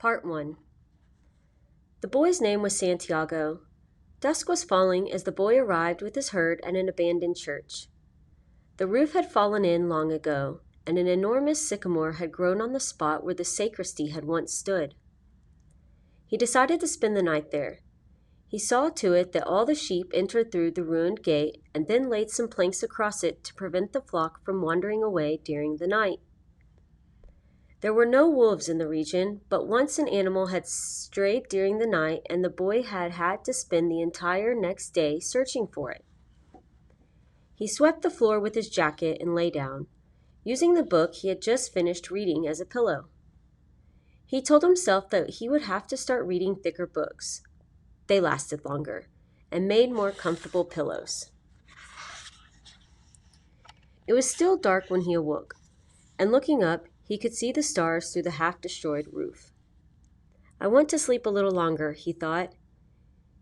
Part 1. The boy's name was Santiago. Dusk was falling as the boy arrived with his herd at an abandoned church. The roof had fallen in long ago, and an enormous sycamore had grown on the spot where the sacristy had once stood. He decided to spend the night there. He saw to it that all the sheep entered through the ruined gate and then laid some planks across it to prevent the flock from wandering away during the night. There were no wolves in the region, but once an animal had strayed during the night and the boy had had to spend the entire next day searching for it. He swept the floor with his jacket and lay down, using the book he had just finished reading as a pillow. He told himself that he would have to start reading thicker books. They lasted longer and made more comfortable pillows. It was still dark when he awoke, and looking up, he could see the stars through the half-destroyed roof. I want to sleep a little longer, he thought.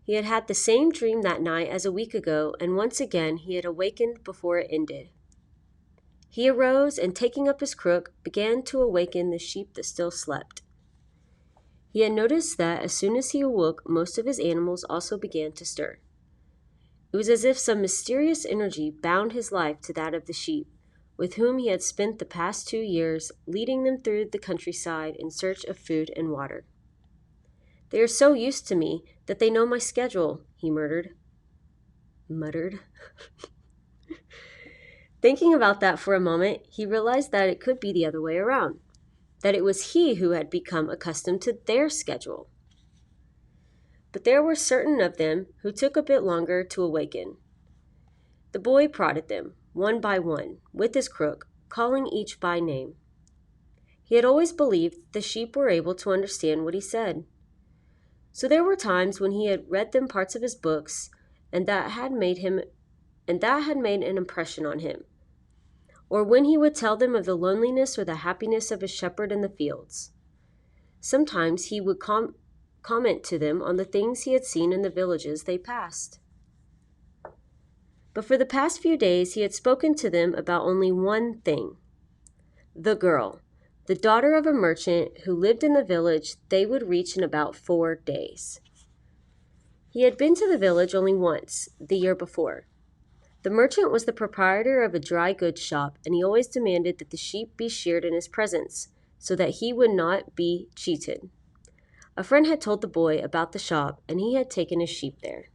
He had had the same dream that night as a week ago, and once again he had awakened before it ended. He arose and, taking up his crook, began to awaken the sheep that still slept. He had noticed that as soon as he awoke, most of his animals also began to stir. It was as if some mysterious energy bound his life to that of the sheep, with whom he had spent the past 2 years, leading them through the countryside in search of food and water. "They are so used to me that they know my schedule," he muttered. Thinking about that for a moment, he realized that it could be the other way around, that it was he who had become accustomed to their schedule. But there were certain of them who took a bit longer to awaken. The boy prodded them, one by one, with his crook, calling each by name. He had always believed the sheep were able to understand what he said. So there were times when he had read them parts of his books, and that had made an impression on him, or when he would tell them of the loneliness or the happiness of a shepherd in the fields. Sometimes he would comment to them on the things he had seen in the villages they passed. But for the past few days he had spoken to them about only one thing: the girl, the daughter of a merchant who lived in the village they would reach in about 4 days. He had been to the village only once, the year before. The merchant was the proprietor of a dry goods shop, and he always demanded that the sheep be sheared in his presence, so that he would not be cheated. A friend had told the boy about the shop, and he had taken his sheep there.